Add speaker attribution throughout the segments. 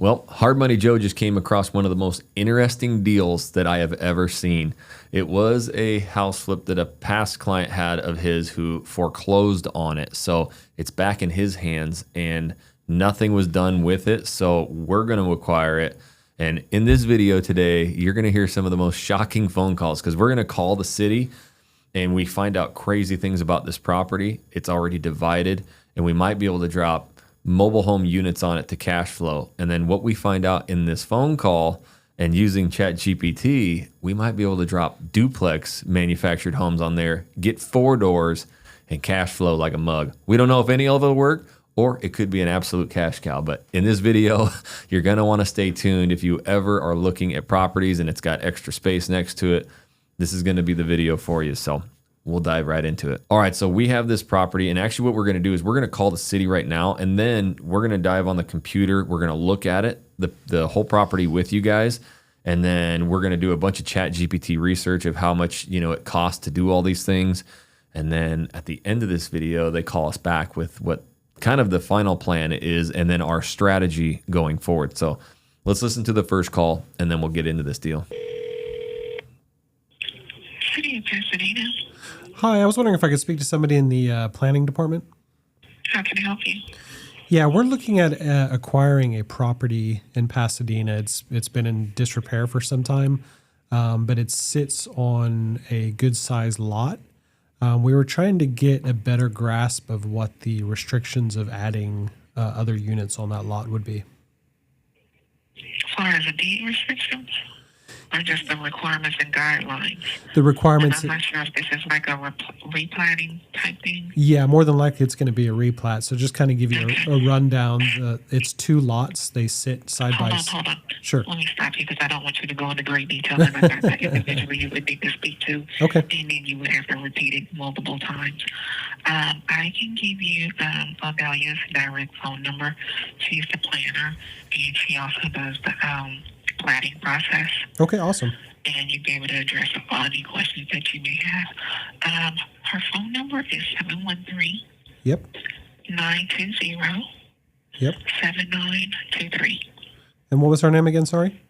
Speaker 1: Well, Hard Money Joe just came across one of the most interesting deals that I have ever seen. It was a house flip that a past client had of his who foreclosed on it. So it's back in his hands and nothing was done with it. So we're going to acquire it. And in this video today, you're going to hear some of the most shocking phone calls because we're going to call the city and we find out crazy things about this property. It's already divided and we might be able to drop mobile home units on it to cash flow. And then what we find out in this phone call and using ChatGPT, we might be able to drop duplex manufactured homes on there, get 4 doors and cash flow like a mug. We don't know if any of it will work or it could be an absolute cash cow. But in this video, you're going to want to stay tuned. If you ever are looking at properties and it's got extra space next to it, this is going to be the video for you. So we'll dive right into it. All right, so we have this property, and actually what we're gonna do is we're gonna call the city right now, and then we're gonna dive on the computer. We're gonna look at it, the whole property with you guys, and then we're gonna do a bunch of ChatGPT research of how much it costs to do all these things. And then at the end of this video, they call us back with what kind of the final plan is, and then our strategy going forward. So let's listen to the first call, and then we'll get into this deal.
Speaker 2: City of Pasadena.
Speaker 3: Hi, I was wondering if I could speak to somebody in the planning department.
Speaker 2: How can I help you?
Speaker 3: Yeah, we're looking at acquiring a property in Pasadena. It's been in disrepair for some time, but it sits on a good-sized lot. We were trying to get a better grasp of what the restrictions of adding other units on that lot would be.
Speaker 2: As far as the deed restrictions? Or just the requirements and guidelines?
Speaker 3: The requirements.
Speaker 2: And I'm not sure if this is like a replanning type thing.
Speaker 3: Yeah, more than likely it's going to be a replat. So just kind of give you a rundown. It's 2 lots. They sit side by side.
Speaker 2: Hold on.
Speaker 3: Sure.
Speaker 2: Let me stop you because I don't want you to go into great detail. And that's the individual you would need to speak to.
Speaker 3: Okay.
Speaker 2: And then you would have to repeat it multiple times. I can give you Adelia's direct phone number. She's the planner, and she also does the planning process.
Speaker 3: Okay, awesome.
Speaker 2: And you'd be able to address any questions that you may have. Her phone number is 713
Speaker 3: Yep.
Speaker 2: 920
Speaker 3: Yep.
Speaker 2: 7923.
Speaker 3: And what was her name again? Sorry.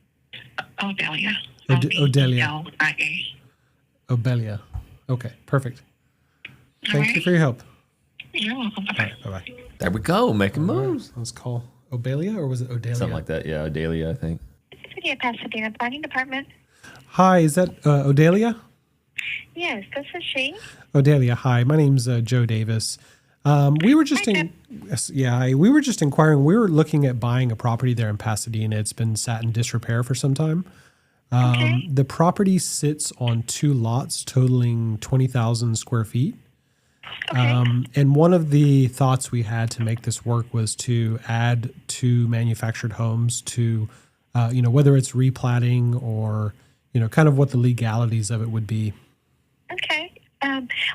Speaker 2: Odelia.
Speaker 3: Odelia.
Speaker 2: Odelia.
Speaker 3: Obelia. Okay, perfect.
Speaker 2: All
Speaker 3: Thank
Speaker 2: right.
Speaker 3: you for your help.
Speaker 2: You're welcome.
Speaker 3: All
Speaker 2: Bye-bye.
Speaker 3: right, bye-bye.
Speaker 1: There we go, making moves.
Speaker 3: Let's call Obelia, or was it Odelia?
Speaker 1: Something like that, yeah, Odalia, I think.
Speaker 4: City of Pasadena Planning Department.
Speaker 3: Hi, is that Odelia?
Speaker 4: Yes, this is she.
Speaker 3: Odelia, hi. My name's Joe Davis. We were just we were just inquiring. We were looking at buying a property there in Pasadena. It's been sat in disrepair for some time.
Speaker 4: Okay.
Speaker 3: The property sits on 2 lots totaling 20,000 square feet.
Speaker 4: Okay.
Speaker 3: And one of the thoughts we had to make this work was to add 2 manufactured homes to, whether it's replatting or, kind of what the legalities of it would be.
Speaker 4: Okay.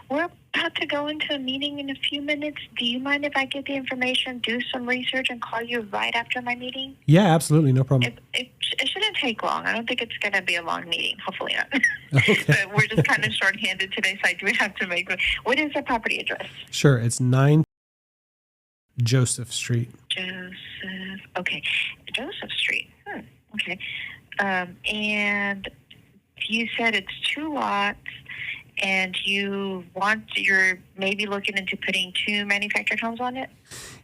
Speaker 4: We're about to go into a meeting in a few minutes. Do you mind if I get the information, do some research, and call you right after my meeting?
Speaker 3: Yeah, absolutely. No problem.
Speaker 4: It shouldn't take long. I don't think it's going to be a long meeting. Hopefully not.
Speaker 3: Okay.
Speaker 4: But we're just kind of short-handed today, so I do have to make... What is the property address?
Speaker 3: Sure. It's 9 Joseph Street.
Speaker 4: Okay. Joseph Street. Okay. And you said it's 2 lots, and you're maybe looking into putting 2 manufactured homes on it?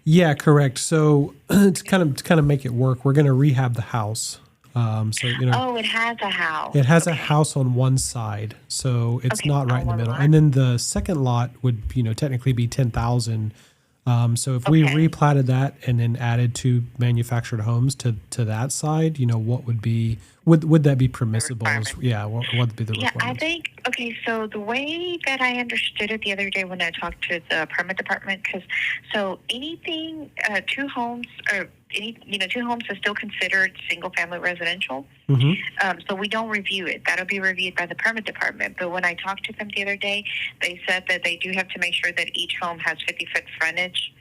Speaker 3: Yeah, correct. So to kind of make it work, we're going to rehab the house.
Speaker 4: Oh, it has a house.
Speaker 3: It has a house on one side, so it's not right in the middle. And then the second lot would, technically be 10,000. So if we replatted that and then added 2 manufactured homes to that side, what would that be permissible? What would be the requirement?
Speaker 4: Yeah, I think, so the way that I understood it the other day when I talked to the permit department, anything, 2 homes, or 2 homes are still considered single-family residential.
Speaker 3: Mm-hmm.
Speaker 4: So we don't review it. That'll be reviewed by the permit department. But when I talked to them the other day, they said that they do have to make sure that each home has 50-foot frontage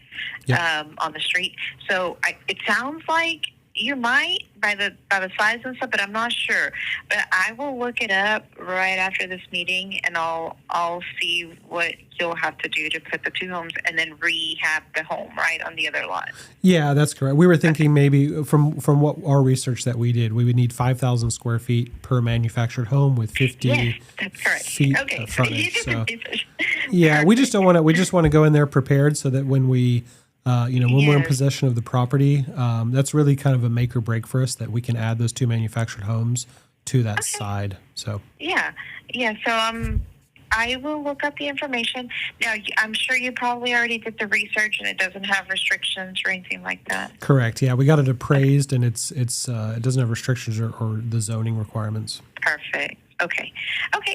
Speaker 4: on the street. So it sounds like You might by the size and stuff, but I'm not sure. But I will look it up right after this meeting, and I'll see what you'll have to do to put the two homes and then rehab the home right on the other lot.
Speaker 3: Yeah, that's correct. We were thinking maybe from what our research that we did, we would need 5,000 square feet per manufactured home with 50
Speaker 4: Yes, that's correct.
Speaker 3: feet
Speaker 4: Okay,
Speaker 3: of frontage.
Speaker 4: so
Speaker 3: So, yeah, we just don't want to. We just want to go in there prepared so that when we, when we're in
Speaker 4: Yes.
Speaker 3: possession of the property, that's really kind of a make or break for us that we can add those two manufactured homes to that side. So,
Speaker 4: Yeah. So I will look up the information. Now, I'm sure you probably already did the research, and it doesn't have restrictions or anything like that.
Speaker 3: correct. Yeah, we got it appraised, and it doesn't have restrictions or the zoning requirements.
Speaker 4: Perfect. Okay.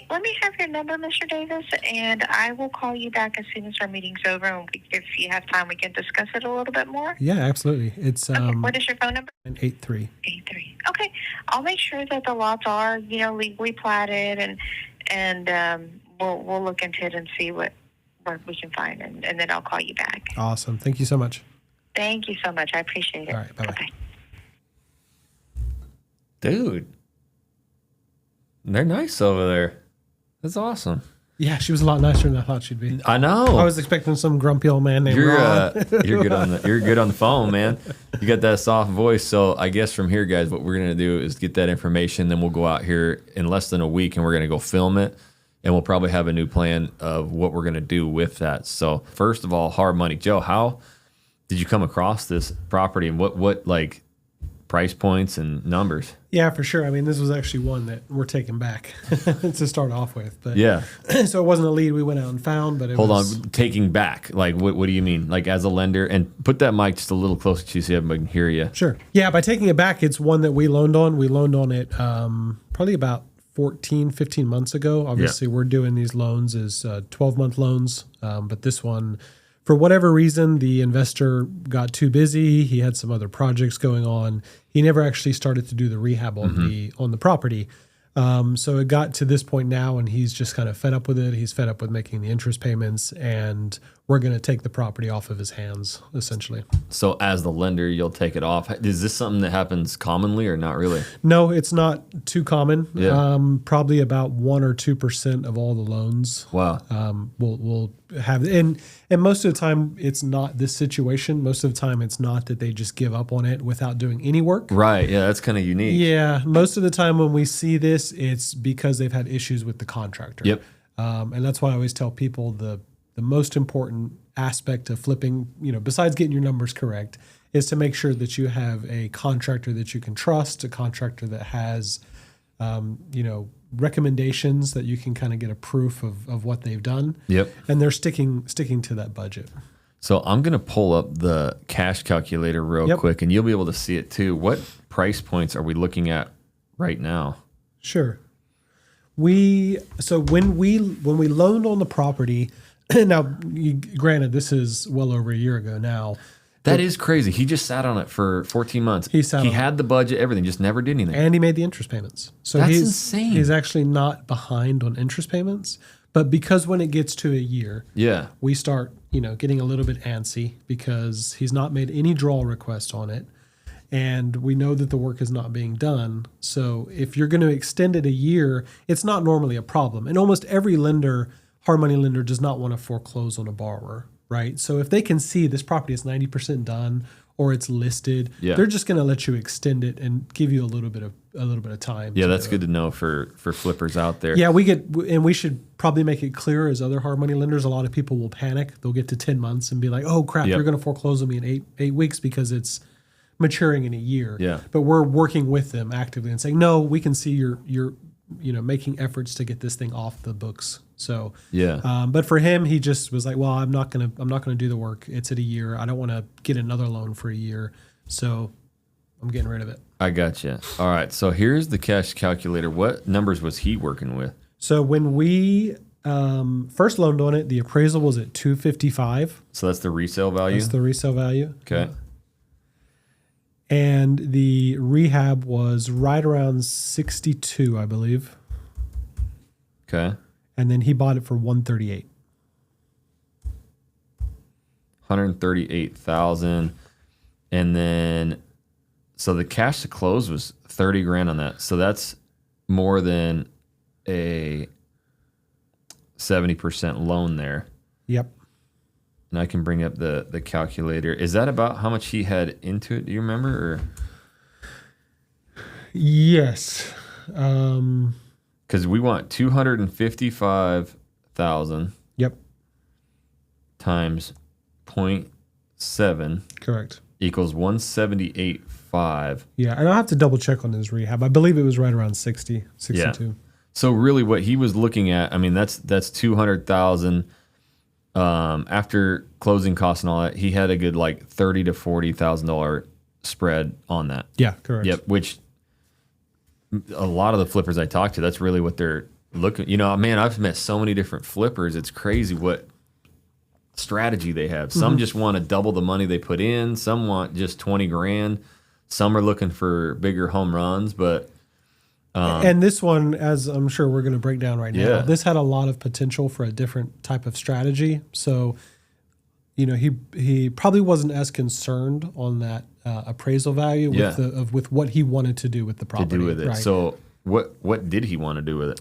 Speaker 4: Let me have your number, Mr. Davis, and I will call you back as soon as our meeting's over. And if you have time, we can discuss it a little bit more.
Speaker 3: Yeah, absolutely. It's
Speaker 4: Okay. What is your phone number?
Speaker 3: 83.
Speaker 4: 83. Okay. I'll make sure that the lots are, legally platted, and we'll look into it and see what we can find, and then I'll call you back.
Speaker 3: Awesome. Thank you so much.
Speaker 4: Thank you so much. I appreciate it.
Speaker 3: All right. Bye-bye.
Speaker 4: Bye-bye.
Speaker 1: Dude, they're nice over there. That's awesome.
Speaker 3: Yeah, she was a lot nicer than I thought she'd be.
Speaker 1: I know.
Speaker 3: I was expecting some grumpy old man named
Speaker 1: You're
Speaker 3: Ron.
Speaker 1: you're good on the phone, man. You got that soft voice. So I guess from here, guys, what we're gonna do is get that information. Then we'll go out here in less than a week, and we're gonna go film it, and we'll probably have a new plan of what we're gonna do with that. So first of all, hard money, Joe. How did you come across this property, and what like price points and numbers?
Speaker 3: Yeah, for sure. I mean, this was actually one that we're taking back to start off with. But
Speaker 1: Yeah.
Speaker 3: so it wasn't a lead we went out and found, but it
Speaker 1: Hold
Speaker 3: was.
Speaker 1: on, taking back. Like, what do you mean? Like, as a lender, and put that mic just a little closer to you so everybody can hear you.
Speaker 3: Sure. Yeah, by taking it back, it's one that we loaned on. We loaned on it probably about 15 months ago. Obviously, we're doing these loans as 12-month loans, but this one, for whatever reason, the investor got too busy. He had some other projects going on. He never actually started to do the rehab on the property. So it got to this point now, and he's just kind of fed up with it. He's fed up with making the interest payments, and we're going to take the property off of his hands, essentially.
Speaker 1: So, as the lender, you'll take it off. Is this something that happens commonly or not really?
Speaker 3: No, it's not too common.
Speaker 1: Yeah.
Speaker 3: Probably about 1 or 2% of all the loans.
Speaker 1: Wow.
Speaker 3: Will have, and most of the time it's not this situation. Most of the time it's not that they just give up on it without doing any work.
Speaker 1: Right. Yeah, that's kind of unique.
Speaker 3: Yeah, most of the time when we see this, it's because they've had issues with the contractor.
Speaker 1: Yep.
Speaker 3: And that's why I always tell people the most important aspect of flipping, besides getting your numbers correct, is to make sure that you have a contractor that you can trust, a contractor that has, recommendations that you can kind of get a proof of what they've done.
Speaker 1: Yep.
Speaker 3: And they're sticking to that budget.
Speaker 1: So I'm going to pull up the cash calculator real quick, and you'll be able to see it too. What price points are we looking at right now?
Speaker 3: Sure. So when we loaned on the property, now granted this is well over a year ago now.
Speaker 1: That is crazy. He just sat on it for 14 months.
Speaker 3: He
Speaker 1: had the budget, everything, just never did anything.
Speaker 3: And he made the interest payments. So
Speaker 1: That's
Speaker 3: he's
Speaker 1: insane.
Speaker 3: He's actually not behind on interest payments, but because when it gets to a year,
Speaker 1: Yeah.
Speaker 3: we start, getting a little bit antsy because he's not made any draw request on it. And we know that the work is not being done. So if you're going to extend it a year, it's not normally a problem. And almost every lender, hard money lender, does not want to foreclose on a borrower, right? So if they can see this property is 90% done or it's listed, they're just going to let you extend it and give you a little bit of time.
Speaker 1: Yeah, that's good to know for flippers out there.
Speaker 3: Yeah, we should probably make it clear as other hard money lenders. A lot of people will panic. They'll get to 10 months and be like, "Oh crap, you're going to foreclose on me in eight weeks because it's maturing in a year."
Speaker 1: Yeah.
Speaker 3: But we're working with them actively and saying, "No, we can see you're making efforts to get this thing off the books." So
Speaker 1: Yeah.
Speaker 3: but for him, he just was like, "Well, I'm not gonna do the work. It's at a year. I don't want to get another loan for a year, so I'm getting rid of it."
Speaker 1: I gotcha. All right. So here's the cash calculator. What numbers was he working with?
Speaker 3: So when we first loaned on it, the appraisal was at $255.
Speaker 1: So that's the resale value?
Speaker 3: That's the resale value.
Speaker 1: Okay.
Speaker 3: And the rehab was right around 62, I believe.
Speaker 1: Okay.
Speaker 3: And then he bought it for 138.
Speaker 1: 138,000. And then So the cash to close was 30 grand on that. So that's more than a 70% loan there.
Speaker 3: Yep.
Speaker 1: And I can bring up the calculator. Is that about how much he had into it? Do you remember? Or?
Speaker 3: Yes.
Speaker 1: Because we want 255,000
Speaker 3: Yep.
Speaker 1: times 0.7
Speaker 3: Correct.
Speaker 1: equals 178.5.
Speaker 3: Yeah, and I'll have to double check on his rehab. I believe it was right around 60, 62.
Speaker 1: Yeah. So really what he was looking at, I mean, that's 200,000 after closing costs and all that. He had a good like $30,000 to $40,000 spread on that.
Speaker 3: Yeah, correct.
Speaker 1: Yep, which a lot of the flippers I talk to, that's really what they're looking. You know, man, I've met so many different flippers. It's crazy what strategy they have. Some just want to double the money they put in. Some want just 20 grand. Some are looking for bigger home runs, but
Speaker 3: and this one, as I'm sure we're going to break down right now,
Speaker 1: Yeah.
Speaker 3: this had a lot of potential for a different type of strategy. So, you know, he probably wasn't as concerned on that appraisal value with what he wanted to do with the property.
Speaker 1: to do with it.
Speaker 3: Right?
Speaker 1: So what did he want to do with it?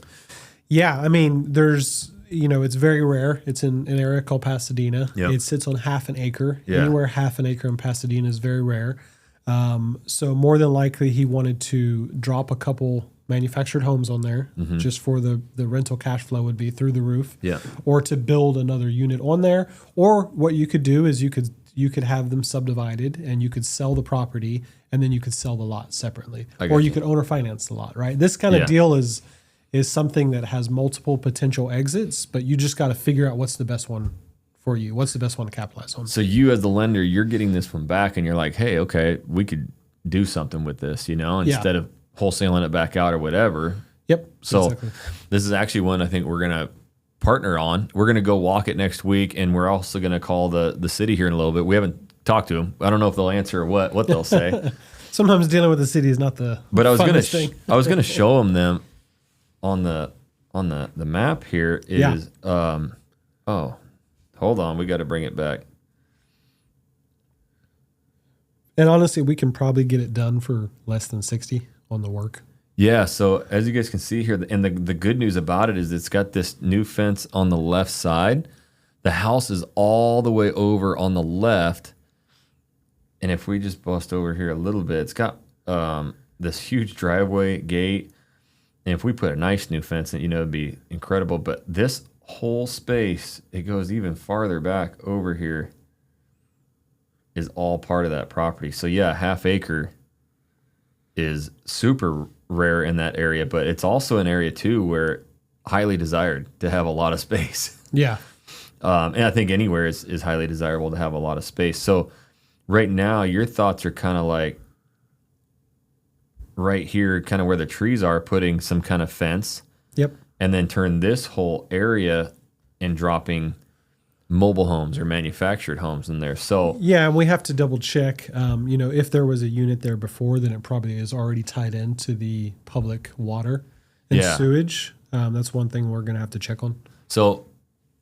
Speaker 3: Yeah, I mean, there's, you know, it's very rare. It's in an area called Pasadena.
Speaker 1: Yep.
Speaker 3: It sits on half an acre.
Speaker 1: Yeah.
Speaker 3: Anywhere half an acre in Pasadena is very rare. So more than likely he wanted to drop a couple manufactured homes on there just for the rental cash flow would be through the roof.
Speaker 1: Yeah.
Speaker 3: Or to build another unit on there. Or what you could do is you could have them subdivided and you could sell the property and then you could sell the lot separately. Or you could owner finance the lot, right? This kind of
Speaker 1: Yeah.
Speaker 3: deal is something that has multiple potential exits, but you just got to figure out what's the best one for you. What's the best one to capitalize on?
Speaker 1: So you as the lender, you're getting this one back and you're like, hey, okay, we could do something with this, you know, instead of wholesaling it back out or whatever.
Speaker 3: Yep.
Speaker 1: So
Speaker 3: exactly.
Speaker 1: this is actually one I think we're going to partner on. We're going to go walk it next week, and we're also going to call the city here in a little bit. We haven't talked to them. I don't know if they'll answer or what they'll say.
Speaker 3: Sometimes dealing with the city is not the
Speaker 1: But I was
Speaker 3: funnest thing.
Speaker 1: going to show them on the map here is oh, hold on, we got to bring it back.
Speaker 3: And honestly, we can probably get it done for less than 60 on the work.
Speaker 1: Yeah, so as you guys can see here, and the good news about it is it's got this new fence on the left side. The house is all the way over on the left. And if we just bust over here a little bit, it's got this huge driveway gate. And if we put a nice new fence in, you know, it'd be incredible. But this whole space, it goes even farther back over here, is all part of that property. So yeah, half acre is super rare in that area, but it's also an area too where highly desired to have a lot of space.
Speaker 3: Yeah.
Speaker 1: And I think anywhere is highly desirable to have a lot of space. So right now your thoughts are kind of like right here, kind of where the trees are, putting some kind of fence.
Speaker 3: Yep.
Speaker 1: And then turn this whole area and dropping mobile homes or manufactured homes in there. So
Speaker 3: Yeah, and we have to double check. You know, if there was a unit there before, then it probably is already tied into the public water and sewage. That's one thing we're going to have to check on.
Speaker 1: So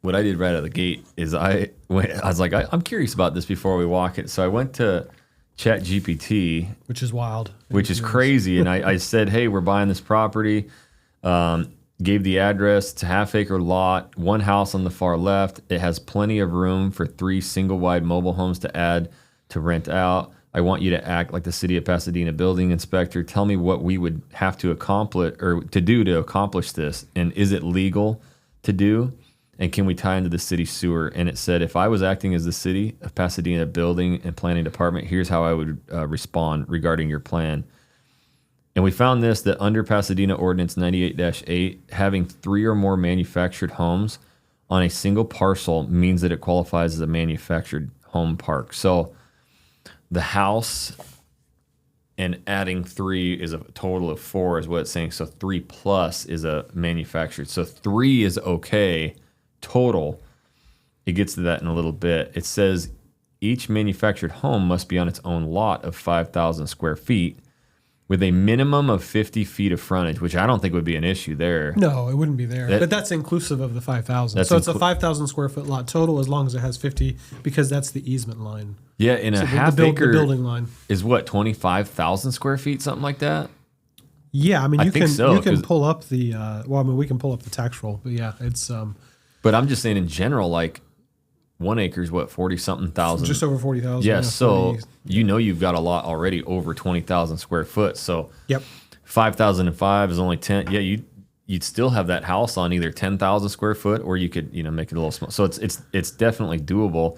Speaker 1: what I did right out of the gate is I was like, I'm curious about this before we walk it. So I went to ChatGPT,
Speaker 3: Which is wild.
Speaker 1: which is crazy. And I said, hey, we're buying this property. Gave the address. It's a half acre lot, one house on the far left. It has plenty of room for 3 single wide mobile homes to add to rent out. I want you to act like the city of Pasadena building inspector. Tell me what we would have to accomplish or to do to accomplish this. And is it legal to do? And can we tie into the city sewer? And it said, if I was acting as the city of Pasadena building and planning department, here's how I would respond regarding your plan. And we found this, that under Pasadena Ordinance 98-8, having 3 or more manufactured homes on a single parcel means that it qualifies as a manufactured home park. So the house and adding 3 is a total of 4 is what it's saying. So 3 plus is a manufactured. So 3 is okay total. It gets to that in a little bit. It says each manufactured home must be on its own lot of 5,000 square feet, with a minimum of 50 feet of frontage, which I don't think would be an issue there.
Speaker 3: No, it wouldn't be there.
Speaker 1: That-
Speaker 3: but that's inclusive of the 5,000.
Speaker 1: That's
Speaker 3: So it's a 5,000 square foot lot total as long as it has 50 because that's the easement line.
Speaker 1: Yeah, in a
Speaker 3: So
Speaker 1: half
Speaker 3: the
Speaker 1: acre
Speaker 3: building line.
Speaker 1: is what, 25,000 square feet, something like that?
Speaker 3: Yeah, I mean
Speaker 1: I
Speaker 3: you
Speaker 1: think
Speaker 3: can
Speaker 1: so,
Speaker 3: you can
Speaker 1: 'cause-
Speaker 3: pull up the we can pull up the tax roll, but yeah, it's
Speaker 1: But I'm just saying in general, like 1 acre is what, 40 something thousand?
Speaker 3: just over 40,000.
Speaker 1: Yeah, so
Speaker 3: 40.
Speaker 1: you've got a lot already over 20,000 square foot. So
Speaker 3: Yep.
Speaker 1: 5,005 is only 10. Yeah, you'd still have that house on either 10,000 square foot, or you could make it a little small. So it's definitely doable.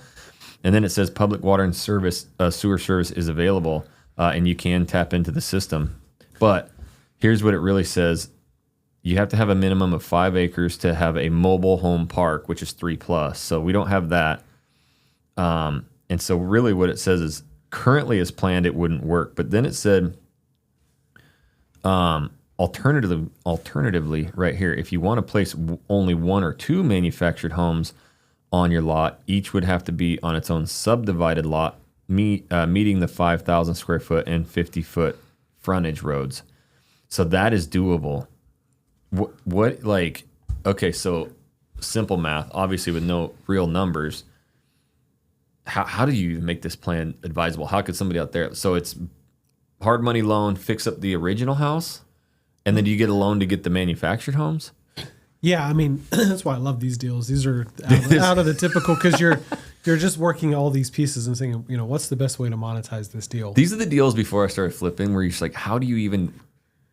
Speaker 1: And then it says public water and sewer service is available, and you can tap into the system. But here's what it really says: you have to have a minimum of 5 acres to have a mobile home park, which is 3+. So we don't have that. And so really what it says is currently as planned, it wouldn't work. But then it said, alternatively right here, if you want to place only 1 or 2 manufactured homes on your lot, each would have to be on its own subdivided lot, meeting the 5,000 square foot and 50-foot frontage roads. So that is doable. Okay, so simple math, obviously with no real numbers, how do you make this plan advisable? How could somebody out there, so it's hard money loan, fix up the original house, and then do you get a loan to get the manufactured homes?
Speaker 3: Yeah, I mean that's why I love these deals. These are out of the typical because you're just working all these pieces and saying, what's the best way to monetize this deal?
Speaker 1: These are the deals before I started flipping where you're just like, how do you even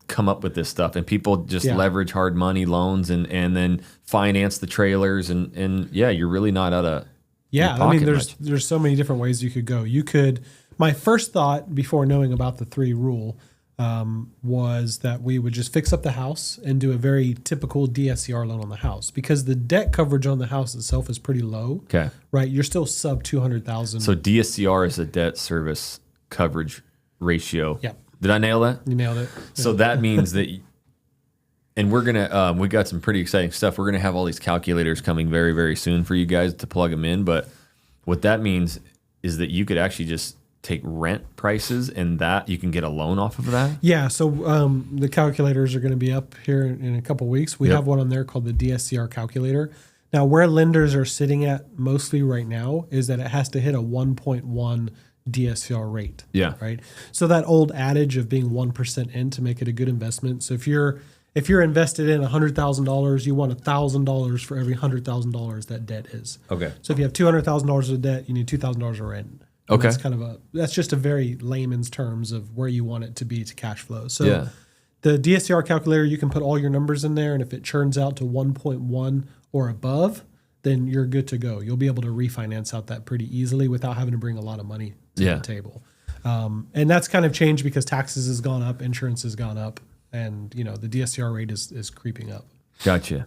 Speaker 1: come up with this stuff? And people just leverage hard money loans and then finance the trailers and you're really not out of
Speaker 3: Yeah,
Speaker 1: your
Speaker 3: I mean,
Speaker 1: pocket
Speaker 3: there's so many different ways you could go. My first thought before knowing about the 3 rule was that we would just fix up the house and do a very typical DSCR loan on the house because the debt coverage on the house itself is pretty low.
Speaker 1: Okay.
Speaker 3: Right, you're still sub 200,000.
Speaker 1: So DSCR is a debt service coverage ratio.
Speaker 3: Yep.
Speaker 1: Did I nail that?
Speaker 3: You nailed it.
Speaker 1: So that means that, and we're gonna we got some pretty exciting stuff. We're gonna have all these calculators coming very, very soon for you guys to plug them in. But what that means is that you could actually just take rent prices and that you can get a loan off of that.
Speaker 3: Yeah, so the calculators are going to be up here in a couple weeks. We have one on there called the DSCR calculator. Now, where lenders are sitting at mostly right now is that it has to hit a 1.1 DSCR rate.
Speaker 1: Yeah.
Speaker 3: Right. So that old adage of being 1% in to make it a good investment. So if you're invested in $100,000, you want $1,000 for every $100,000 that debt is.
Speaker 1: Okay.
Speaker 3: So if you have $200,000 of debt, you need $2,000 of rent. And
Speaker 1: Okay.
Speaker 3: That's just a very layman's terms of where you want it to be to cash flow. So the DSCR calculator, you can put all your numbers in there, and if it churns out to 1.1 or above, then you're good to go. You'll be able to refinance out that pretty easily without having to bring a lot of money to the table. And that's kind of changed because taxes has gone up, insurance has gone up, and the DSCR rate is creeping up.
Speaker 1: Gotcha.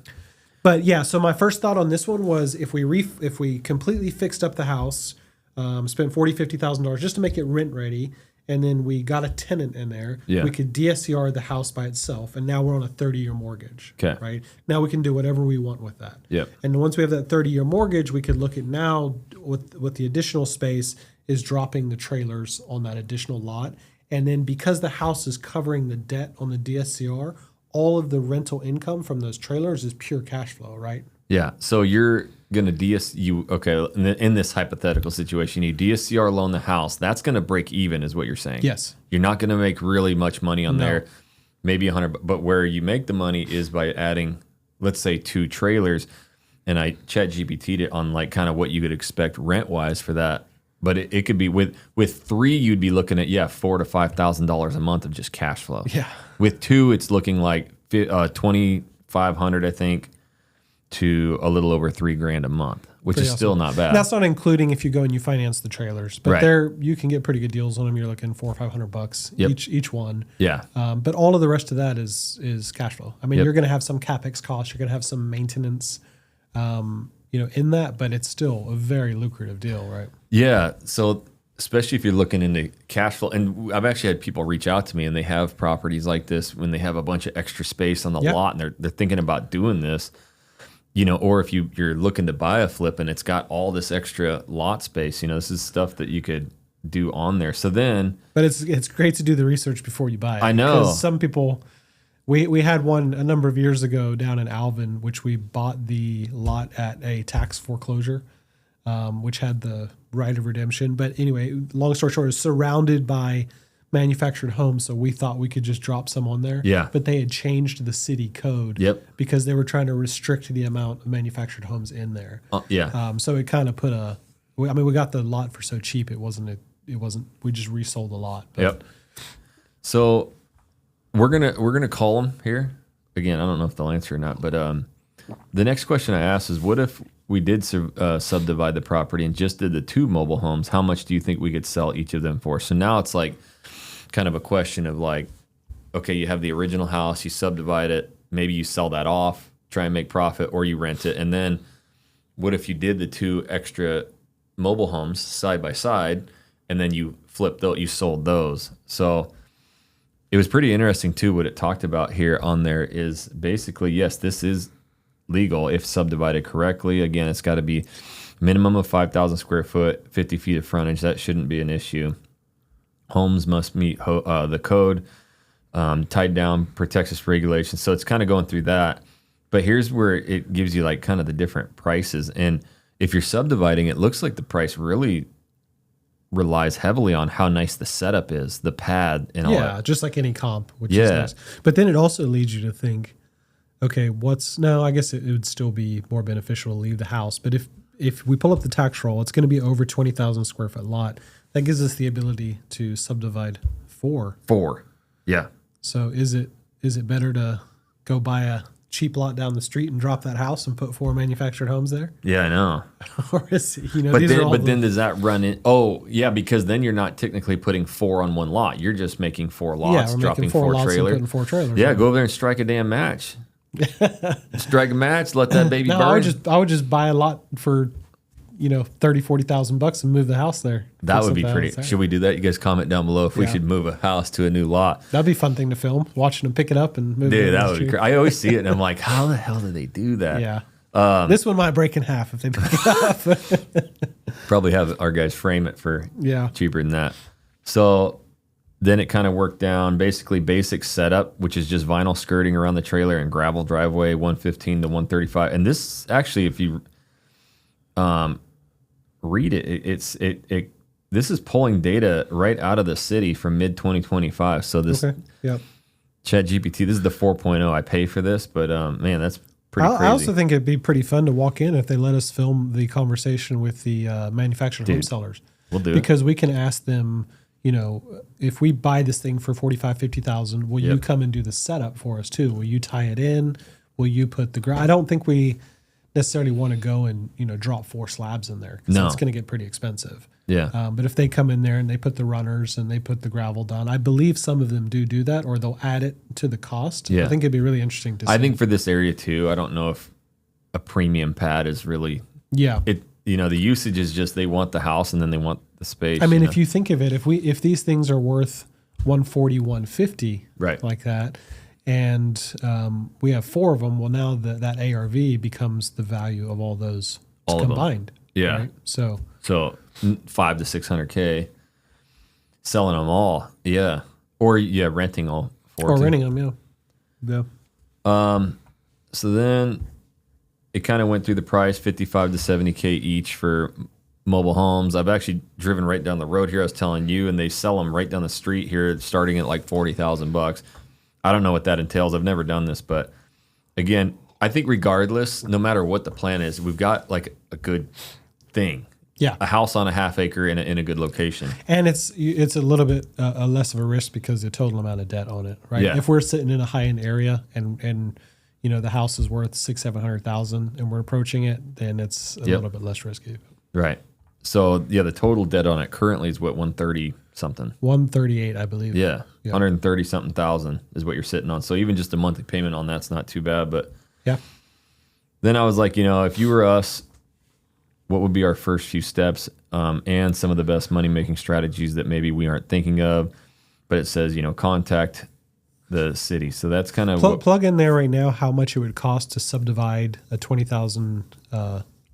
Speaker 3: But yeah, so my first thought on this one was if we completely fixed up the house, spent $50,000 just to make it rent ready, and then we got a tenant in there, we could DSCR the house by itself, and now we're on a 30-year mortgage.
Speaker 1: Okay.
Speaker 3: Right? Now we can do whatever we want with that.
Speaker 1: Yep.
Speaker 3: And once we have that 30-year mortgage, we could look at now with the additional space is dropping the trailers on that additional lot. And then because the house is covering the debt on the DSCR, all of the rental income from those trailers is pure cash flow, right?
Speaker 1: Yeah. So you're going to in this hypothetical situation, you DSCR loan the house. That's going to break even is what you're saying.
Speaker 3: Yes.
Speaker 1: You're not going to make really much money on there, maybe 100, but where you make the money is by adding, let's say 2 trailers. And I ChatGPT'd it on like kind of what you could expect rent wise for that. But it could be with 3, you'd be looking at $4,000 to $5,000 a month of just cash flow.
Speaker 3: Yeah.
Speaker 1: With 2, it's looking like $2,500, I think, to a little over $3,000 a month, which
Speaker 3: Pretty
Speaker 1: is still
Speaker 3: awesome.
Speaker 1: not bad.
Speaker 3: And that's not including if you go and you finance the trailers, but
Speaker 1: Right.
Speaker 3: there you can get pretty good deals on them. You're looking $400 or $500 each one.
Speaker 1: Yeah.
Speaker 3: But all of the rest of that is cash flow. I mean,
Speaker 1: Yep.
Speaker 3: you're going to have some capex costs. You're going to have some maintenance, in that, but it's still a very lucrative deal, right?
Speaker 1: Yeah. So especially if you're looking into cash flow, and I've actually had people reach out to me and they have properties like this when they have a bunch of extra space on the lot and they're thinking about doing this, or if you're looking to buy a flip and it's got all this extra lot space, this is stuff that you could do on there. So then,
Speaker 3: But it's great to do the research before you buy it.
Speaker 1: I know.
Speaker 3: Because some people, we had one a number of years ago down in Alvin, which we bought the lot at a tax foreclosure, which had the right of redemption. But anyway, long story short, it's surrounded by manufactured homes, so we thought we could just drop some on there.
Speaker 1: Yeah.
Speaker 3: But they had changed the city code.
Speaker 1: Yep.
Speaker 3: Because they were trying to restrict the amount of manufactured homes in there.
Speaker 1: yeah.
Speaker 3: So it kind of put we got the lot for so cheap it wasn't we just resold the lot. But
Speaker 1: Yep. So we're gonna call them here again. I don't know if they'll answer or not, but the next question I asked is, what if we did subdivide the property and just did the 2 mobile homes? How much do you think we could sell each of them for? So now it's like kind of a question of like, okay, you have the original house, you subdivide it, maybe you sell that off, try and make profit, or you rent it, and then what if you did the 2 extra mobile homes side by side, and then you flipped those, you sold those? So it was pretty interesting too. What it talked about here on there is basically, yes, this is legal if subdivided correctly. Again, it's got to be minimum of 5,000 square foot, 50 feet of frontage. That shouldn't be an issue. Homes must meet the code, tied down per Texas regulations. So it's kind of going through that. But here's where it gives you like kind of the different prices. And if you're subdividing, it looks like the price really relies heavily on how nice the setup is, the pad and all
Speaker 3: yeah,
Speaker 1: that.
Speaker 3: just like any comp, which is nice. But then it also leads you to think, okay, I guess it would still be more beneficial to leave the house. But if we pull up the tax roll, it's going to be over 20,000 square foot lot. That gives us the ability to subdivide 4.
Speaker 1: 4. Yeah.
Speaker 3: So is it better to go buy a cheap lot down the street and drop that house and put 4 manufactured homes there?
Speaker 1: Yeah, I know.
Speaker 3: Or is it,
Speaker 1: But then does that run in? Oh, yeah, because then you're not technically putting 4 on one lot. You're just making 4 lots,
Speaker 3: we're
Speaker 1: dropping
Speaker 3: making 4 lots
Speaker 1: trailers.
Speaker 3: and putting 4 trailers.
Speaker 1: Yeah,
Speaker 3: on.
Speaker 1: go over there and strike a damn match. Strike a match, let that baby
Speaker 3: No,
Speaker 1: burn.
Speaker 3: I would just buy a lot for, $30,000-$40,000 and move the house there.
Speaker 1: That
Speaker 3: Put
Speaker 1: would be
Speaker 3: something
Speaker 1: pretty.
Speaker 3: else there.
Speaker 1: Should we do that? You guys comment down below if we
Speaker 3: Yeah.
Speaker 1: should move a house to a new lot.
Speaker 3: That'd be a fun thing to film, watching them pick it up and move it.
Speaker 1: Dude,
Speaker 3: over
Speaker 1: that
Speaker 3: the
Speaker 1: would be
Speaker 3: street.
Speaker 1: crazy. I always see it and I'm like, how the hell do they do that?
Speaker 3: Yeah. This one might break in half if they pick it up.
Speaker 1: Probably have our guys frame it for
Speaker 3: Yeah.
Speaker 1: cheaper than that. So then it kind of worked down, basically basic setup, which is just vinyl skirting around the trailer and gravel driveway, 115 to 135. And this actually, if you read it, this is pulling data right out of the city from mid 2025. So this
Speaker 3: Yep.
Speaker 1: ChatGPT, this is the 4.0. I pay for this, but man, that's pretty crazy.
Speaker 3: I also think it'd be pretty fun to walk in if they let us film the conversation with the manufactured home sellers.
Speaker 1: We'll do it.
Speaker 3: Because we can ask them, if we buy this thing for 45, 50,000, will you come and do the setup for us too? Will you tie it in? Will you put the ground? I don't think we necessarily want to go and, drop 4 slabs in there because
Speaker 1: No.
Speaker 3: it's going to get pretty expensive.
Speaker 1: Yeah.
Speaker 3: But if they come in there and they put the runners and they put the gravel down, I believe some of them do that, or they'll add it to the cost.
Speaker 1: Yeah.
Speaker 3: I think it'd be really interesting to see.
Speaker 1: I think for this area too, I don't know if a premium pad is really
Speaker 3: Yeah.
Speaker 1: the usage is just they want the house and then they want the space.
Speaker 3: I mean, if you think of it, if these things are worth 140, 150,
Speaker 1: Right.
Speaker 3: like that, and we have 4 of them, well, now that ARV becomes the value of all those
Speaker 1: All of them.
Speaker 3: combined.
Speaker 1: Yeah.
Speaker 3: Right? So
Speaker 1: 5 to 600K selling them all. Yeah. Or renting all 4.
Speaker 3: or renting them, yeah.
Speaker 1: So then it kind of went through the price, 55 to 70K each for mobile homes. I've actually driven right down the road here. I was telling you, and they sell them right down the street here, starting at like $40,000. I don't know what that entails. I've never done this, but again, I think regardless, no matter what the plan is, we've got like a good thing.
Speaker 3: Yeah.
Speaker 1: A house on a half acre in a good location.
Speaker 3: And it's a little bit less of a risk because the total amount of debt on it, right?
Speaker 1: Yeah.
Speaker 3: If we're sitting in a high end area and the house is worth $600,000-$700,000 and we're approaching it, then it's a little bit less risky.
Speaker 1: Right. So the total debt on it currently is what, 130 something.
Speaker 3: 138, I believe.
Speaker 1: Yeah. 130 something thousand is what you're sitting on. So even just a monthly payment on that's not too bad. But
Speaker 3: Yeah.
Speaker 1: then I was like, if you were us, what would be our first few steps and some of the best money making strategies that maybe we aren't thinking of? But it says, contact the city. So that's kind of
Speaker 3: Plug in there right now how much it would cost to subdivide a 20,000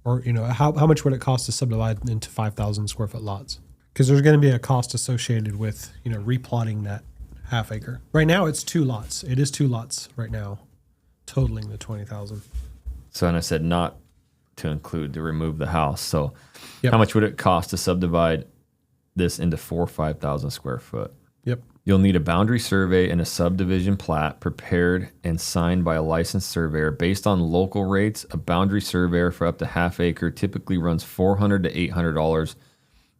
Speaker 3: or how much would it cost to subdivide into 5,000 square foot lots? because there's going to be a cost associated with, replotting that half acre. Right now it's 2 lots. It is 2 lots right now, totaling the 20,000.
Speaker 1: So, and I said not to include to remove the house. So
Speaker 3: Yep.
Speaker 1: how much would it cost to subdivide this into 4 or 5,000 square foot?
Speaker 3: Yep.
Speaker 1: You'll need a boundary survey and a subdivision plat prepared and signed by a licensed surveyor. Based on local rates, a boundary surveyor for up to half acre typically runs $400 to $800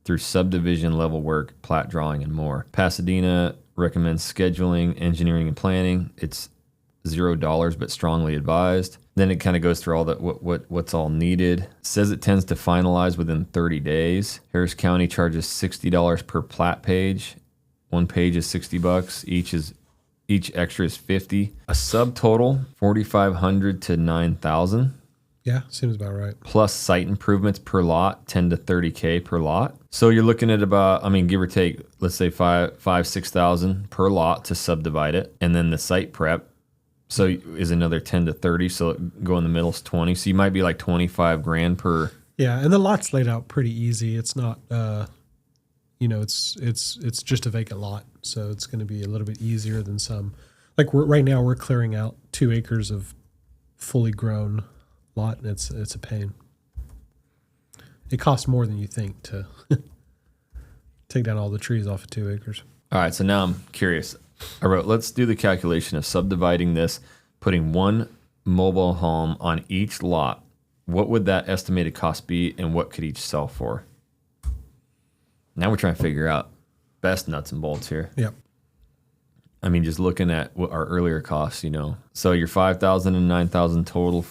Speaker 1: through subdivision level work, plat drawing, and more. Pasadena recommends scheduling, engineering, and planning. It's $0, but strongly advised. Then it kind of goes through all that what's all needed. It says it tends to finalize within 30 days. Harris County charges $60 per plat page. One page is $60. Each extra is $50. A subtotal $4,500 to $9,000.
Speaker 3: Yeah, seems about right.
Speaker 1: Plus site improvements per lot, $10,000 to $30,000 per lot. So you're looking at about, give or take, let's say $6,000 per lot to subdivide it, and then the site prep. So is another 10 to 30. So go in the middle is 20. So you might be like 25 grand per.
Speaker 3: Yeah, and the lot's laid out pretty easy. It's not, it's just a vacant lot, so it's going to be a little bit easier than some. Like right now, we're clearing out 2 acres of fully grown lot, and it's a pain. It costs more than you think to take down all the trees off of 2 acres.
Speaker 1: All right, so now I'm curious. I wrote, let's do the calculation of subdividing this, putting one mobile home on each lot. What would that estimated cost be, and what could each sell for? Now we're trying to figure out best nuts and bolts here.
Speaker 3: Yep.
Speaker 1: Just looking at what our earlier costs, So your 5,000 and 9,000 total,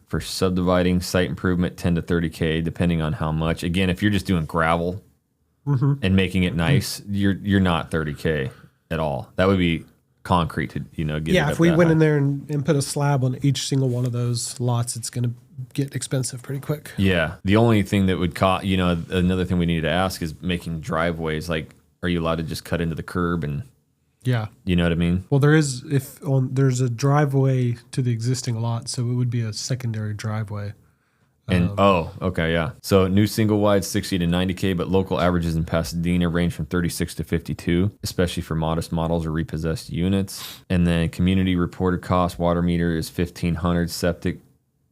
Speaker 1: for subdividing, site improvement, 10 to 30K, depending on how much. Again, if you're just doing gravel and making it nice, you're not 30K at all. That would be concrete to, get it up
Speaker 3: if we
Speaker 1: that
Speaker 3: went
Speaker 1: high.
Speaker 3: in there and put a slab on each single one of those lots, it's going to get expensive pretty quick.
Speaker 1: Yeah. The only thing that would cost, another thing we need to ask is making driveways. Like, are you allowed to just cut into the curb and,
Speaker 3: Yeah.
Speaker 1: you know what I mean?
Speaker 3: Well, there's a driveway to the existing lot, so it would be a secondary driveway.
Speaker 1: And okay, yeah. So new single wide 60 to 90K, but local averages in Pasadena range from 36 to 52, especially for modest models or repossessed units. And then community reported cost, water meter is $1,500, septic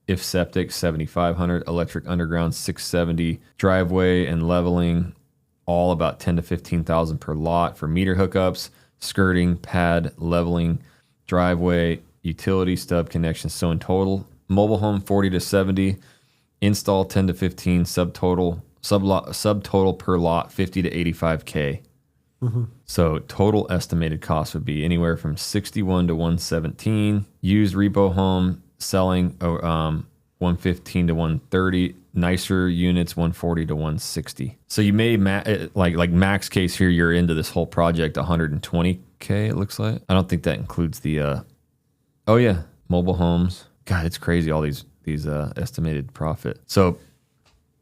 Speaker 1: 7,500, electric underground 670, driveway and leveling all about 10 to 15,000 per lot for meter hookups, skirting, pad, leveling, driveway, utility stub connections. So in total, mobile home 40 to 70. Install 10 to 15, subtotal per lot 50 to 85K. So total estimated cost would be anywhere from 61 to 117. Used repo home selling 115 to 130. Nicer units 140 to 160. So you may like max case here. You're into this whole project 120K. It looks like. I don't think that includes the. Mobile homes. God, it's crazy. All these estimated profit. So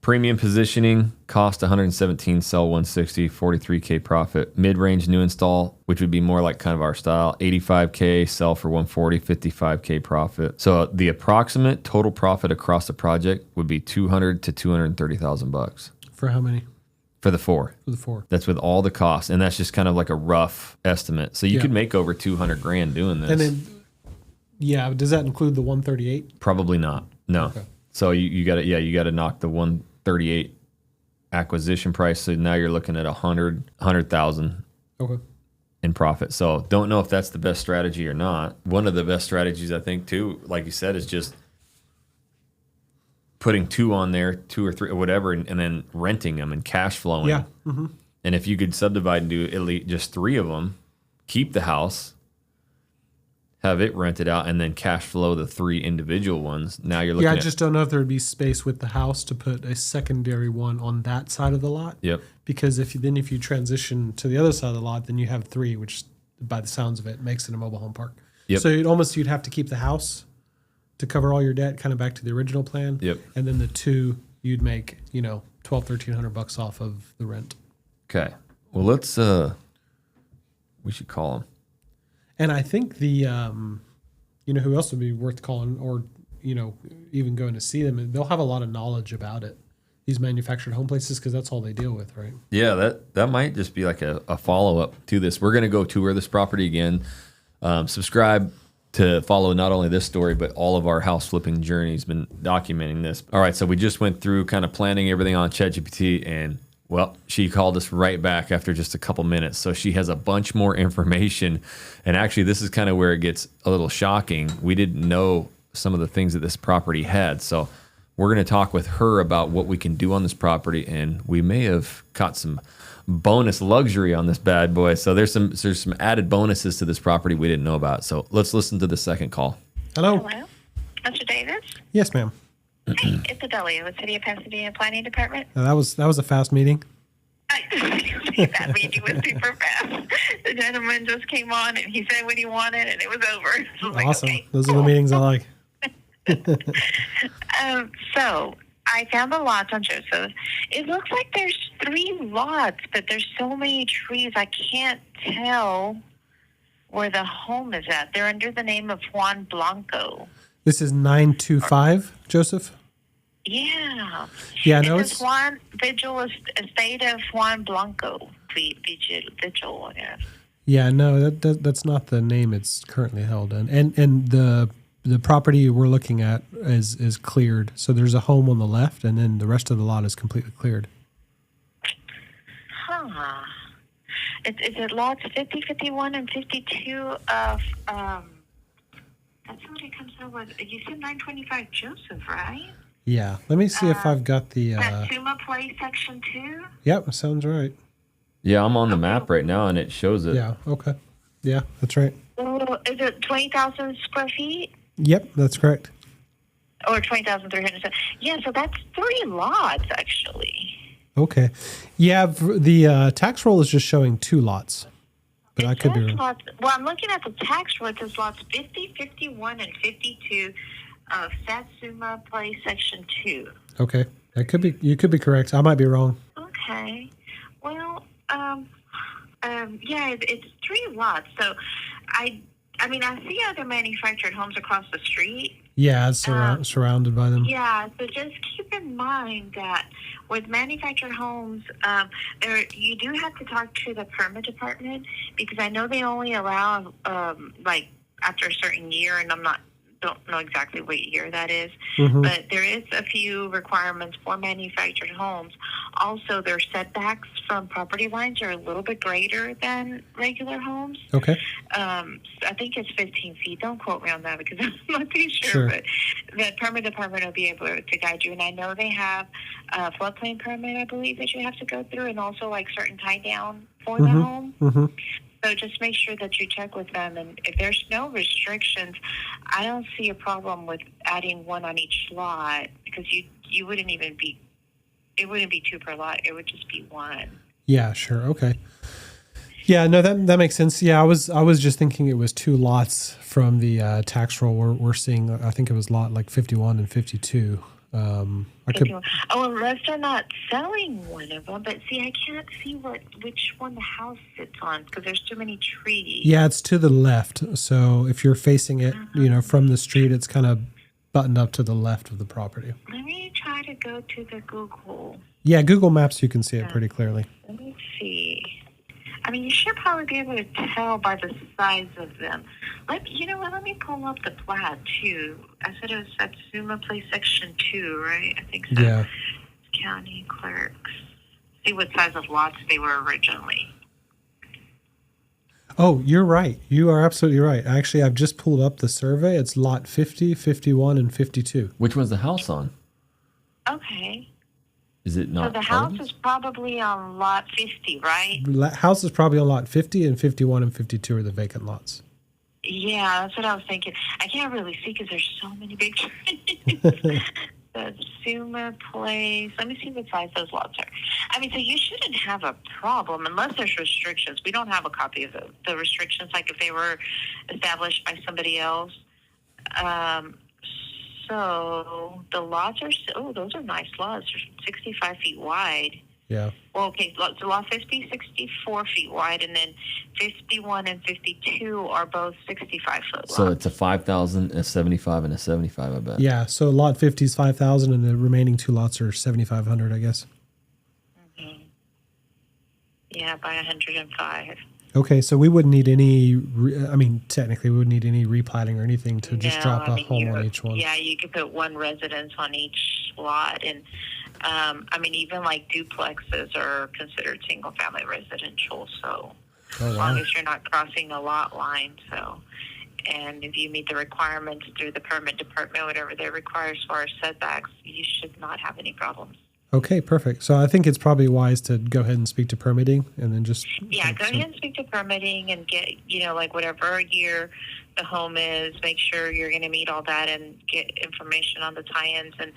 Speaker 1: premium positioning cost 117, sell 160, 43K profit. Mid-range new install, which would be more like kind of our style, 85K, sell for 140, 55K profit. So the approximate total profit across the project would be 200 to 230,000 bucks.
Speaker 3: For how many?
Speaker 1: For the 4.
Speaker 3: For the 4.
Speaker 1: That's with all the costs, and that's just kind of like a rough estimate. So you could make over 200 grand doing this.
Speaker 3: And then, does that include the 138?
Speaker 1: Probably not. No.
Speaker 3: Okay.
Speaker 1: So you got to knock the 138 acquisition price. So now you're looking at 100,000 in profit. So don't know if that's the best strategy or not. One of the best strategies, I think, too, like you said, is just putting 2 on there, 2 or 3 or whatever, and then renting them and cash flowing.
Speaker 3: Yeah.
Speaker 1: And if you could subdivide and do at least just 3 of them, keep the house, have it rented out, and then cash flow the 3 individual ones. Now you're looking at...
Speaker 3: I just don't know if there would be space with the house to put a secondary one on that side of the lot.
Speaker 1: Yep.
Speaker 3: Because if you transition to the other side of the lot, then you have 3, which by the sounds of it makes it a mobile home park.
Speaker 1: Yep.
Speaker 3: So you'd have to keep the house to cover all your debt, kind of back to the original plan.
Speaker 1: Yep.
Speaker 3: And then the 2, you'd make, $1,200-$1,300 off of the rent.
Speaker 1: Okay. Well, let's... we should call them.
Speaker 3: And I think the, who else would be worth calling or, even going to see them? They'll have a lot of knowledge about it. these manufactured home places because that's all they deal with, right?
Speaker 1: Yeah, that might just be like a follow-up to this. We're going to go tour this property again. Subscribe to follow not only this story, but all of our house flipping journeys, been documenting this. All right, so we just went through kind of planning everything on ChatGPT, and well, she called us right back after just a couple minutes. So she has a bunch more information. And actually, this is kind of where it gets a little shocking. We didn't know some of the things that this property had. So we're going to talk with her about what we can do on this property, and we may have caught some bonus luxury on this bad boy. So there's some added bonuses to this property we didn't know about. So let's listen to the second call.
Speaker 3: Hello.
Speaker 4: Hello, Mr. Davis.
Speaker 3: Yes, ma'am.
Speaker 4: Hey, it's Adelia with City of Pasadena Planning Department.
Speaker 3: That was a fast meeting.
Speaker 4: That meeting was super fast. The gentleman just came on and he said what he wanted, and it was over. So I was like,
Speaker 3: Awesome.
Speaker 4: okay,
Speaker 3: Those are the meetings I like.
Speaker 4: So I found the lots on Joseph. It looks like there's 3 lots, but there's so many trees I can't tell where the home is at. They're under the name of Juan Blanco.
Speaker 3: This is 925, Joseph?
Speaker 4: Yeah.
Speaker 3: Yeah, no,
Speaker 4: It's
Speaker 3: it's
Speaker 4: Juan Vigil Estate of Juan Blanco. Vigil, I guess.
Speaker 3: yeah, no, that's not the name it's currently held in. And the property we're looking at is cleared. So there's a home on the left, and then the rest of the lot is completely cleared.
Speaker 4: Huh. Is it lots 50, 51, and 52 of, that's what it comes out with. You said 925 Joseph, right?
Speaker 3: Yeah. Let me see if I've got the
Speaker 4: Satsuma Place, Section 2?
Speaker 3: Yep, sounds right.
Speaker 1: Yeah, I'm on the map right now, and it shows it.
Speaker 3: Yeah, okay. Yeah, that's right.
Speaker 4: Oh, is it 20,000 square feet?
Speaker 3: Yep, that's correct.
Speaker 4: Or 20,300? Yeah, so that's 3 lots, actually.
Speaker 3: Okay. Yeah, the tax roll is just showing 2 lots. But I could be wrong.
Speaker 4: Well, I'm looking at the tax roll. It says lots 50, 51, and 52 of Satsuma Place, Section 2.
Speaker 3: Okay. You could be correct. I might be wrong.
Speaker 4: Okay. Well, yeah, it's 3 lots. So, I mean, I see other manufactured homes across the street.
Speaker 3: Yeah, it's surrounded by them.
Speaker 4: Yeah, so just keep in mind that with manufactured homes, you do have to talk to the permit department, because I know they only allow like after a certain year, and don't know exactly what year that is, but there is a few requirements for manufactured homes. Also, their setbacks from property lines are a little bit greater than regular homes.
Speaker 3: Okay.
Speaker 4: I think it's 15 feet. Don't quote me on that because I'm not too sure. But the permit department will be able to guide you. And I know they have a floodplain permit, I believe, that you have to go through, and also like certain tie down for the home. So just make sure that you check with them. And if there's no restrictions, I don't see a problem with adding 1 on each lot, because you wouldn't even be, it wouldn't be 2 per lot. It would just be 1.
Speaker 3: Yeah, sure. Okay. Yeah, no, that makes sense. Yeah, I was just thinking it was 2 lots from the tax roll. We're seeing, I think it was lot like 51 and 52.
Speaker 4: Unless they're not selling one of them. But see, I can't see which one the house sits on because there's too many trees.
Speaker 3: Yeah, it's to the left. So if you're facing it, from the street, it's kind of buttoned up to the left of the property.
Speaker 4: Let me try to go to the Google.
Speaker 3: Yeah, Google Maps, you can see it pretty clearly.
Speaker 4: Let me see. I mean, you should probably be able to tell by the size of them. Let me pull up the plat, too. I said it was Satsuma Place, Section 2, right? I think so.
Speaker 3: Yeah.
Speaker 4: County clerks. See what size of lots they were originally.
Speaker 3: Oh, you're right. You are absolutely right. Actually, I've just pulled up the survey. It's lot 50, 51, and 52.
Speaker 1: Which one's the house on?
Speaker 4: Okay.
Speaker 1: Is it not?
Speaker 4: So the house is probably on lot 50, right?
Speaker 3: House is probably on lot 50, and 51 and 52 are the vacant lots.
Speaker 4: Yeah, that's what I was thinking. I can't really see because there's so many big trees. The Suma Place. Let me see what size those lots are. I mean, so you shouldn't have a problem unless there's restrictions. We don't have a copy of the restrictions, like if they were established by somebody else. So the lots are, those are nice lots. They're 65 feet wide.
Speaker 3: Yeah.
Speaker 4: Well, okay, so lot 50, 64 feet wide, and then 51 and 52 are both 65-foot lots.
Speaker 1: So it's a 5,000, a 75, and a 75, I bet.
Speaker 3: Yeah. So lot 50 is 5,000, and the remaining two lots are 7,500, I guess.
Speaker 4: Yeah, by 105.
Speaker 3: Okay, so we wouldn't need any. Technically, we wouldn't need any replatting or anything to just drop a home on each one.
Speaker 4: Yeah, you could put one residence on each lot, and even like duplexes are considered single-family residential. So as long as you're not crossing the lot line, and if you meet the requirements through the permit department, whatever they require as far as setbacks, you should not have any problems.
Speaker 3: Okay, perfect. So I think it's probably wise to go ahead and speak to permitting, and then just
Speaker 4: go ahead and speak to permitting and get whatever year the home is. Make sure you're going to meet all that and get information on the tie-ins. And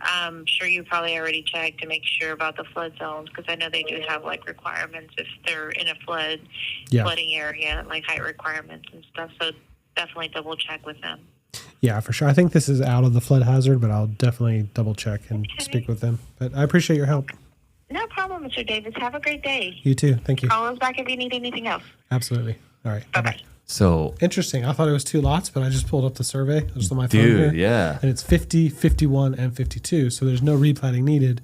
Speaker 4: I'm sure you probably already checked to make sure about the flood zones, because I know they do have like requirements if they're in a flooding area, like height requirements and stuff. So definitely double check with them.
Speaker 3: Yeah, for sure. I think this is out of the flood hazard, but I'll definitely double check and speak with them. But I appreciate your help.
Speaker 4: No problem, Mr. Davis. Have a great day.
Speaker 3: You too. Thank you.
Speaker 4: Call us back if you need anything else.
Speaker 3: Absolutely. All right.
Speaker 4: Bye-bye.
Speaker 1: So
Speaker 3: Interesting. I thought it was two lots, but I just pulled up the survey just on my phone
Speaker 1: dude,
Speaker 3: here.
Speaker 1: yeah.
Speaker 3: And it's 50, 51, and 52. So there's no replatting needed.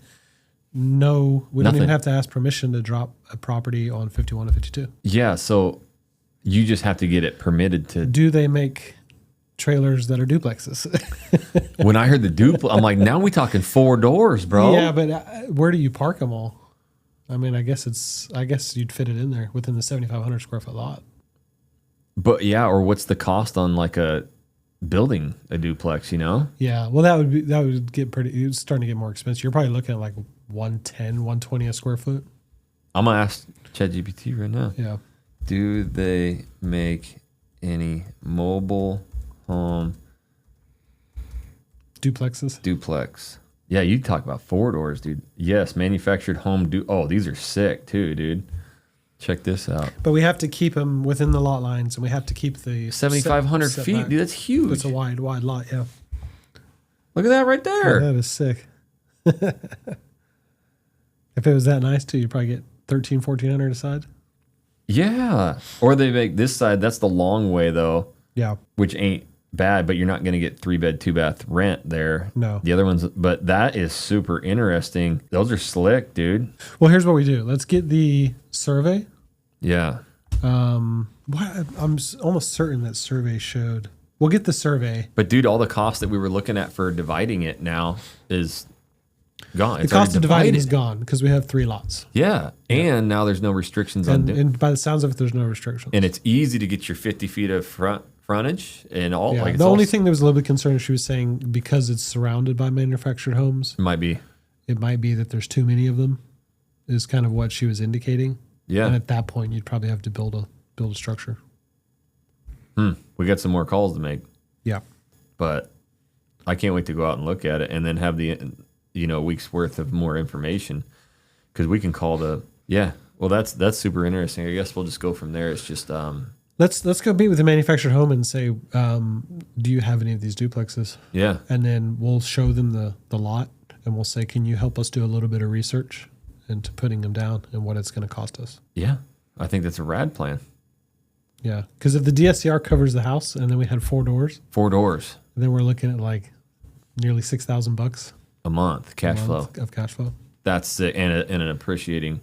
Speaker 3: No, we don't even have to ask permission to drop a property on 51 and 52.
Speaker 1: Yeah, so you just have to get it permitted to.
Speaker 3: Do they make trailers that are duplexes?
Speaker 1: When I heard the duplex, I'm like, now we talking 4 doors, bro.
Speaker 3: Yeah, but where do you park them all? I mean, I guess you'd fit it in there within the 7,500 square foot lot.
Speaker 1: But yeah, or what's the cost on like building a duplex, you know?
Speaker 3: Yeah, well, that would get it's starting to get more expensive. You're probably looking at like 110, 120 a square foot.
Speaker 1: I'm gonna ask ChatGPT right now.
Speaker 3: Yeah.
Speaker 1: Do they make any mobile home
Speaker 3: Duplexes?
Speaker 1: duplex? Yeah, you talk about 4 doors, dude. Yes, manufactured home Oh, these are sick too, dude. Check this out.
Speaker 3: But we have to keep them within the lot lines, and we have to keep the
Speaker 1: 7,500 feet,
Speaker 3: setback.
Speaker 1: dude. That's huge.
Speaker 3: It's a wide lot, yeah.
Speaker 1: Look at that right there.
Speaker 3: Yeah, that is sick. If it was that nice too, you'd probably get 1,300, 1,400 a side.
Speaker 1: Yeah. Or they make this side, that's the long way though.
Speaker 3: Yeah.
Speaker 1: Which ain't bad, but you're not going to get 3-bed, 2-bath rent there.
Speaker 3: No.
Speaker 1: The other ones, but that is super interesting. Those are slick, dude.
Speaker 3: Well, here's what we do. Let's get the survey.
Speaker 1: Yeah.
Speaker 3: I'm almost certain that survey showed. We'll get the survey.
Speaker 1: But dude, all the cost that we were looking at for dividing it now is gone.
Speaker 3: The cost of dividing is gone because we have 3 lots.
Speaker 1: Yeah. And now there's no restrictions on it.
Speaker 3: And by the sounds of it, there's no restrictions.
Speaker 1: And it's easy to get your 50 feet of frontage and all.
Speaker 3: Yeah.
Speaker 1: Like it's
Speaker 3: The only
Speaker 1: all,
Speaker 3: thing that was a little bit concerning, she was saying, because it's surrounded by manufactured homes,
Speaker 1: might be.
Speaker 3: it might be that there's too many of them, is kind of what she was indicating.
Speaker 1: Yeah.
Speaker 3: And at that point, you'd probably have to build a structure.
Speaker 1: We got some more calls to make,
Speaker 3: Yeah.
Speaker 1: but I can't wait to go out and look at it and then have the week's worth of more information, because we can call well, that's super interesting. I guess we'll just go from there. It's just
Speaker 3: Let's go meet with the manufactured home and say, do you have any of these duplexes?
Speaker 1: yeah.
Speaker 3: And then we'll show them the lot, and we'll say, can you help us do a little bit of research into putting them down and what it's going to cost us?
Speaker 1: Yeah. I think that's a rad plan.
Speaker 3: Yeah, because if the DSCR covers the house, and then we had 4 doors,
Speaker 1: 4 doors
Speaker 3: then we're looking at like nearly $6,000
Speaker 1: a month cash flow.
Speaker 3: of cash flow.
Speaker 1: That's sick. And an appreciating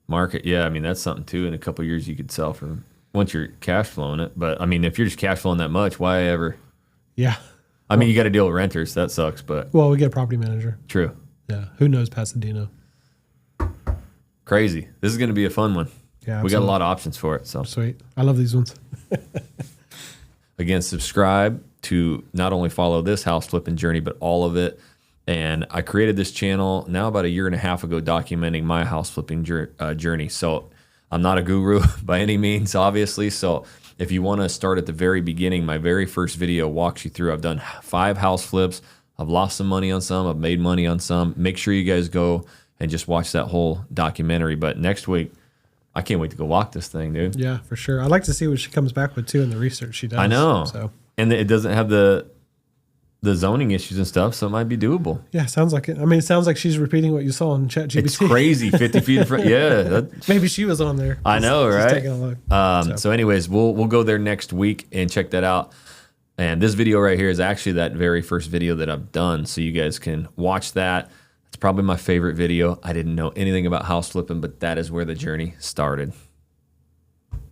Speaker 1: market. Yeah. I mean, that's something too. In a couple of years, you could sell for once you're cash flowing it. But I mean, if you're just cash flowing that much, why ever?
Speaker 3: Yeah.
Speaker 1: I mean, you got to deal with renters. That sucks, but
Speaker 3: Well, we get a property manager.
Speaker 1: true.
Speaker 3: Yeah. Who knows Pasadena?
Speaker 1: Crazy. This is going to be a fun one.
Speaker 3: Yeah.
Speaker 1: We got a lot of options for it. So
Speaker 3: Sweet. I love these ones.
Speaker 1: again, subscribe to not only follow this house flipping journey, but all of it. And I created this channel now about a year and a half ago, documenting my house flipping journey. So I'm not a guru by any means, obviously. So if you want to start at the very beginning, my very first video walks you through. I've done 5 house flips. I've lost some money on some. I've made money on some. Make sure you guys go and just watch that whole documentary. But next week, I can't wait to go walk this thing, dude.
Speaker 3: Yeah, for sure. I'd like to see what she comes back with too in the research she does.
Speaker 1: I know.
Speaker 3: So
Speaker 1: And it doesn't have the the zoning issues and stuff, so it might be doable.
Speaker 3: Yeah, sounds like it. I mean, it sounds like she's repeating what you saw on ChatGPT.
Speaker 1: It's crazy, 50 feet in front. Yeah,
Speaker 3: Maybe she was on there.
Speaker 1: I know,
Speaker 3: Just
Speaker 1: right?
Speaker 3: taking a look.
Speaker 1: So, anyways, we'll go there next week and check that out. And this video right here is actually that very first video that I've done, so you guys can watch that. It's probably my favorite video. I didn't know anything about house flipping, but that is where the journey started.